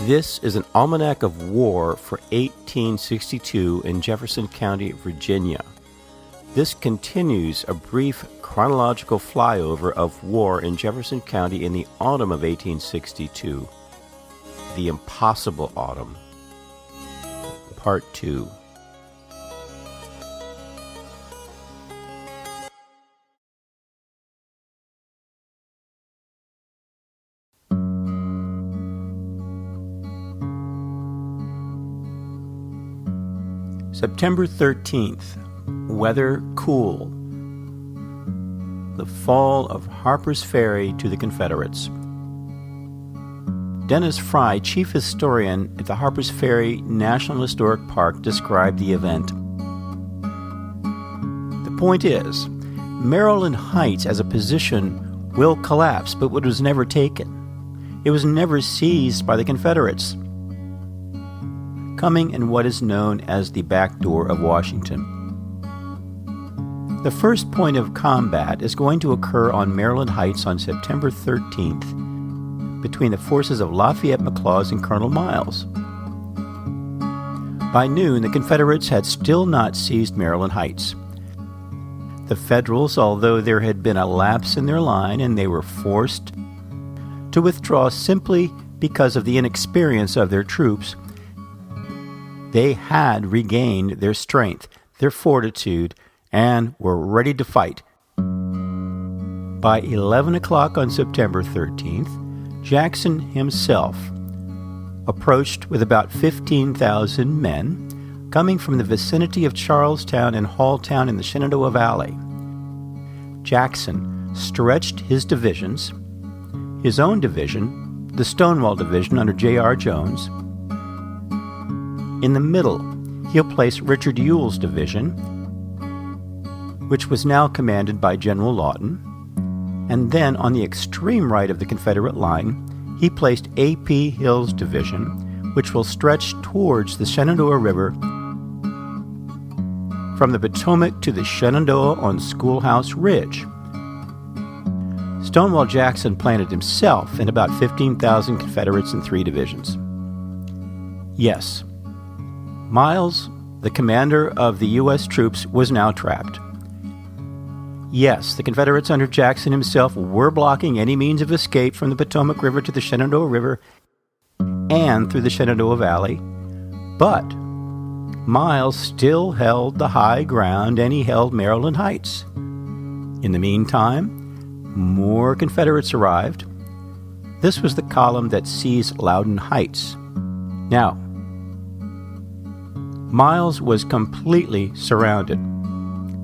This is an Almanac of War for 1862 in Jefferson County, Virginia. This continues a brief chronological flyover of war in Jefferson County in the autumn of 1862. The Impossible Autumn. Part 2. September 13th. Weather cool. The fall of Harper's Ferry to the Confederates. Dennis Fry, chief historian at the Harper's Ferry National Historic Park, described the event. The point is, Maryland Heights as a position will collapse, but it was never taken. It was never seized by the Confederates, coming in what is known as the back door of Washington. The first point of combat is going to occur on Maryland Heights on September 13th between the forces of Lafayette McLaws and Colonel Miles. By noon, the Confederates had still not seized Maryland Heights. The Federals, although there had been a lapse in their line and they were forced to withdraw simply because of the inexperience of their troops, they had regained their strength, their fortitude, and were ready to fight. By 11 o'clock on September 13th, Jackson himself approached with about 15,000 men coming from the vicinity of Charlestown and Halltown in the Shenandoah Valley. Jackson stretched his divisions, his own division, the Stonewall Division under J.R. Jones. In the middle, he'll place Richard Ewell's division, which was now commanded by General Lawton, and then on the extreme right of the Confederate line, he placed A.P. Hill's division, which will stretch towards the Shenandoah River from the Potomac to the Shenandoah on Schoolhouse Ridge. Stonewall Jackson planted himself and about 15,000 Confederates in 3 divisions. Yes, Miles, the commander of the U.S. troops, was now trapped. Yes, the Confederates under Jackson himself were blocking any means of escape from the Potomac River to the Shenandoah River and through the Shenandoah Valley, but Miles still held the high ground and he held Maryland Heights. In the meantime, more Confederates arrived. This was the column that seized Loudon Heights. Now, Miles was completely surrounded.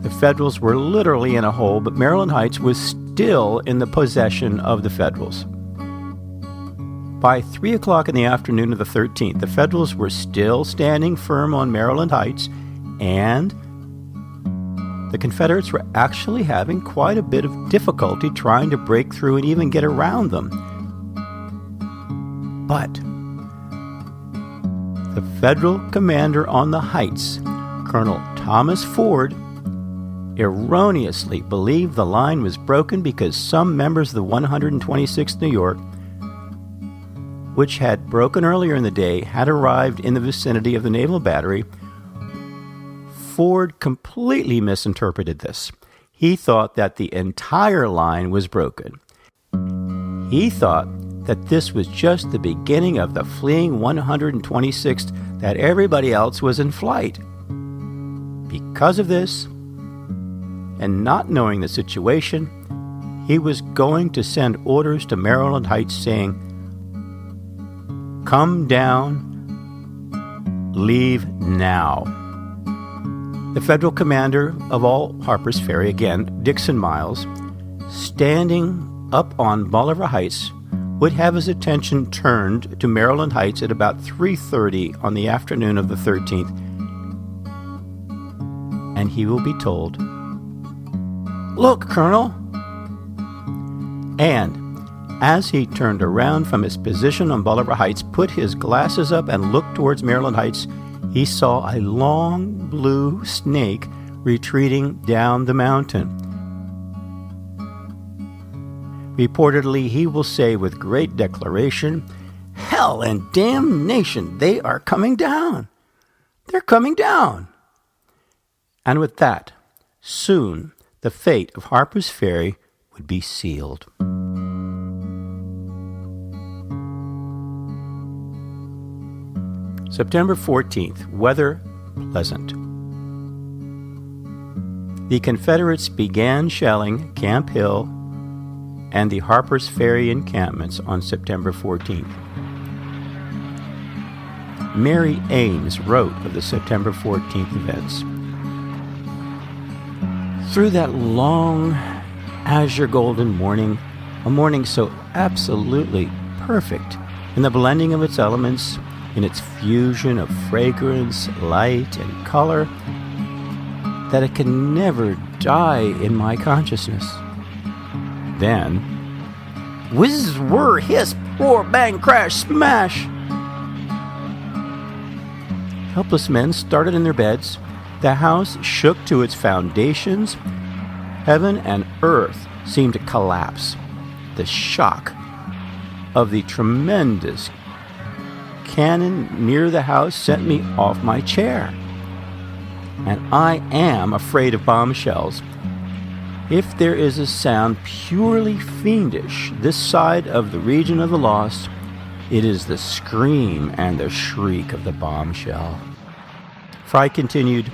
The Federals were literally in a hole, but Maryland Heights was still in the possession of the Federals. By 3 o'clock in the afternoon of the 13th, the Federals were still standing firm on Maryland Heights, and the Confederates were actually having quite a bit of difficulty trying to break through and even get around them. But the Federal commander on the Heights, Colonel Thomas Ford, erroneously believed the line was broken because some members of the 126th New York, which had broken earlier in the day, had arrived in the vicinity of the naval battery. Ford completely misinterpreted this. He thought that the entire line was broken. He thought that this was just the beginning of the fleeing 126th, that everybody else was in flight. Because of this, and not knowing the situation, he was going to send orders to Maryland Heights saying, "Come down, leave now." The Federal commander of all Harper's Ferry, again, Dixon Miles, standing up on Bolivar Heights, would have his attention turned to Maryland Heights at about 3:30 on the afternoon of the 13th, and he will be told, "Look, Colonel!" And as he turned around from his position on Bolivar Heights, put his glasses up and looked towards Maryland Heights, he saw a long blue snake retreating down the mountain. Reportedly, he will say with great declaration Hell and damnation, they are coming down. They're coming down. And with that, soon the fate of Harper's Ferry would be sealed. September 14th, weather pleasant. The Confederates began shelling Camp Hill and the Harper's Ferry encampments on September 14th. Mary Ames wrote of the September 14th events. Through that long, azure golden morning, a morning so absolutely perfect in the blending of its elements, in its fusion of fragrance, light, and color, that it can never die in my consciousness. Then, whiz, whir, hiss, roar, bang, crash, smash! Helpless men started in their beds. The house shook to its foundations. Heaven and earth seemed to collapse. The shock of the tremendous cannon near the house sent me off my chair. And I am afraid of bombshells. If there is a sound purely fiendish this side of the region of the lost, it is the scream and the shriek of the bombshell. Fry continued,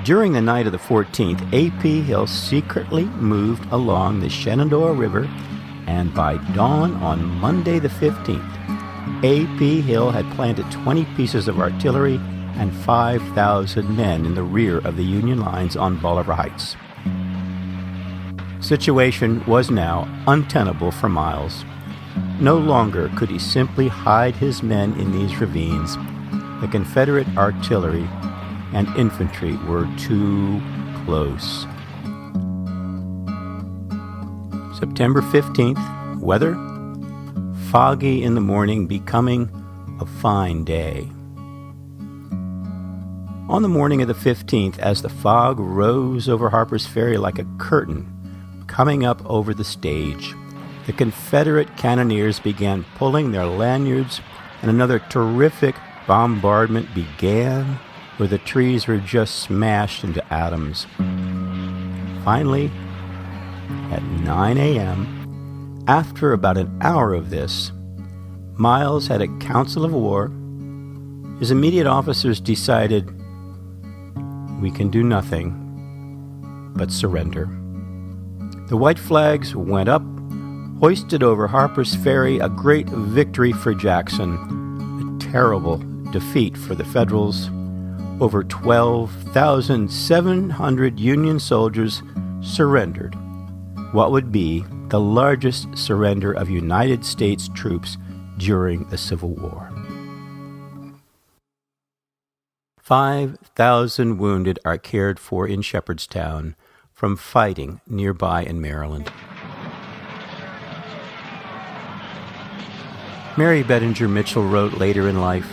during the night of the 14th, A.P. Hill secretly moved along the Shenandoah River, and by dawn on Monday the 15th, A.P. Hill had planted 20 pieces of artillery and 5,000 men in the rear of the Union lines on Bolivar Heights. Situation was now untenable for Miles. No longer could he simply hide his men in these ravines. The Confederate artillery and infantry were too close. September 15th, weather, foggy in the morning, becoming a fine day. On the morning of the 15th, as the fog rose over Harper's Ferry like a curtain coming up over the stage, the Confederate cannoneers began pulling their lanyards, and another terrific bombardment began where the trees were just smashed into atoms. Finally, at 9 a.m., after about an hour of this, Miles had a council of war. His immediate officers decided, we can do nothing but surrender. The white flags went up, hoisted over Harper's Ferry, a great victory for Jackson, a terrible defeat for the Federals. Over 12,700 Union soldiers surrendered, what would be the largest surrender of United States troops during the Civil War. 5,000 wounded are cared for in Shepherdstown from fighting nearby in Maryland. Mary Bedinger Mitchell wrote later in life,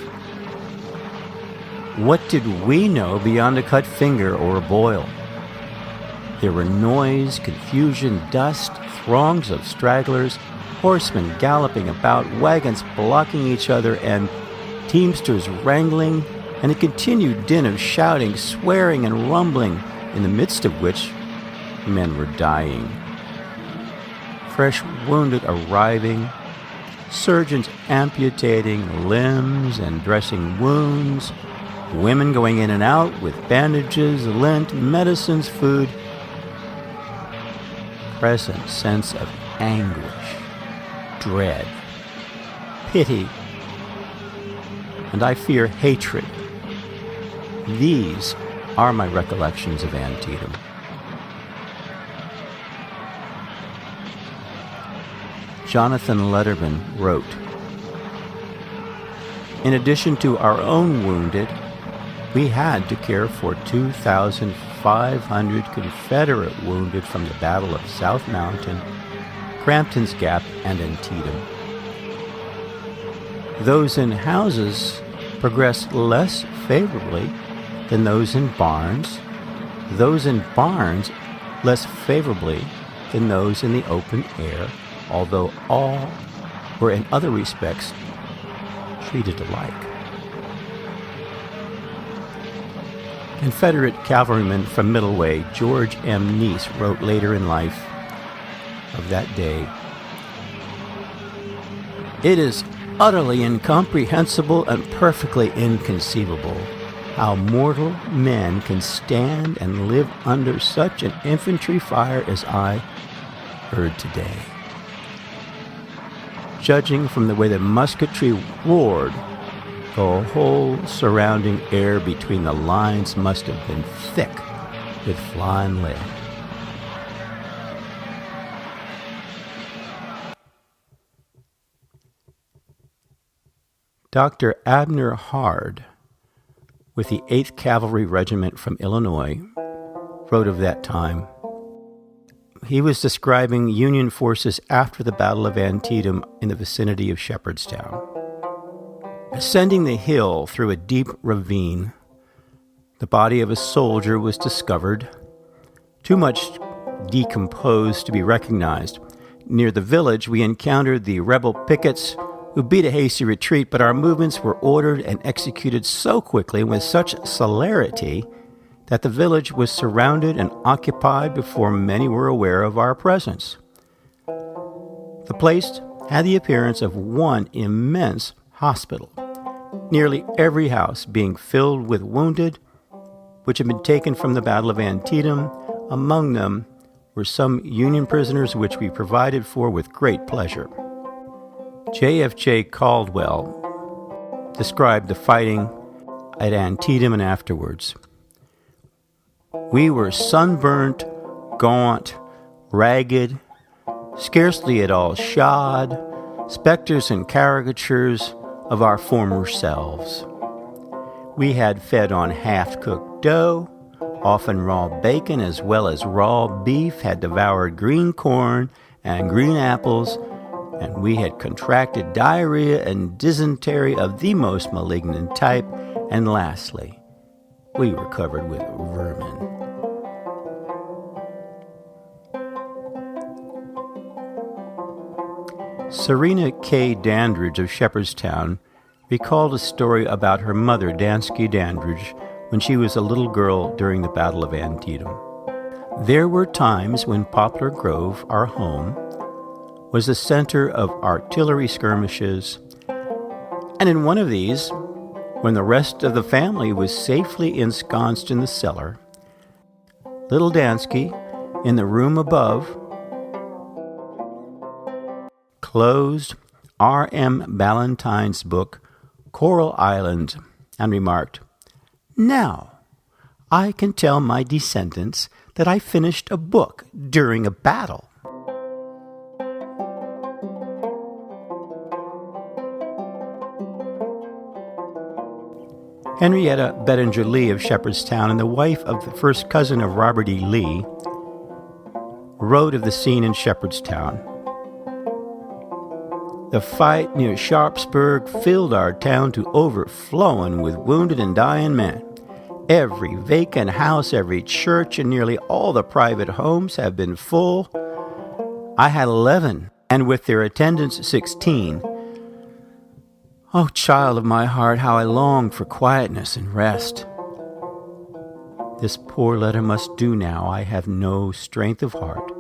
what did we know beyond a cut finger or a boil? There were noise, confusion, dust, throngs of stragglers, horsemen galloping about, wagons blocking each other, and teamsters wrangling, and a continued din of shouting, swearing, and rumbling, in the midst of which men were dying. Fresh wounded arriving, surgeons amputating limbs and dressing wounds, women going in and out with bandages, lint, medicines, food. Present sense of anguish, dread, pity, and I fear hatred. These are my recollections of Antietam. Jonathan Letterman wrote, in addition to our own wounded, we had to care for 2,500 Confederate wounded from the Battle of South Mountain, Crampton's Gap, and Antietam. Those in houses progressed less favorably than those in barns, those in barns less favorably than those in the open air, although all were in other respects treated alike. Confederate cavalryman from Middleway, George M. Neese, wrote later in life of that day, "It is utterly incomprehensible and perfectly inconceivable how mortal men can stand and live under such an infantry fire as I heard today. Judging from the way the musketry roared, the whole surrounding air between the lines must have been thick with flying lead." Dr. Abner Hard, with the 8th Cavalry Regiment from Illinois, wrote of that time. He was describing Union forces after the Battle of Antietam in the vicinity of Shepherdstown. Ascending the hill through a deep ravine, the body of a soldier was discovered, too much decomposed to be recognized. Near the village, we encountered the rebel pickets who beat a hasty retreat, but our movements were ordered and executed so quickly and with such celerity that the village was surrounded and occupied before many were aware of our presence. The place had the appearance of one immense hospital, nearly every house being filled with wounded, which had been taken from the Battle of Antietam. Among them were some Union prisoners, which we provided for with great pleasure. J.F.J. Caldwell described the fighting at Antietam and afterwards. "We were sunburnt, gaunt, ragged, scarcely at all shod, specters and caricatures of our former selves. We had fed on half-cooked dough, often raw bacon as well as raw beef, had devoured green corn and green apples, and we had contracted diarrhea and dysentery of the most malignant type, and lastly, we were covered with vermin." Serena K. Dandridge of Shepherdstown recalled a story about her mother, Dansky Dandridge, when she was a little girl during the Battle of Antietam. "There were times when Poplar Grove, our home, was the center of artillery skirmishes, and in one of these, when the rest of the family was safely ensconced in the cellar, little Dansky, in the room above, closed R.M. Ballantyne's book, Coral Island, and remarked, 'Now, I can tell my descendants that I finished a book during a battle.'" Henrietta Bettinger Lee of Shepherdstown, and the wife of the first cousin of Robert E. Lee, wrote of the scene in Shepherdstown. "The fight near Sharpsburg filled our town to overflowing with wounded and dying men. Every vacant house, every church, and nearly all the private homes have been full. I had 11, and with their attendants 16. Oh, child of my heart, how I long for quietness and rest. This poor letter must do now. I have no strength of heart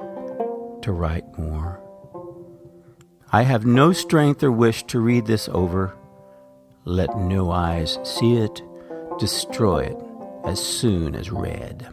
to write more. I have no strength or wish to read this over. Let no eyes see it. Destroy it as soon as read."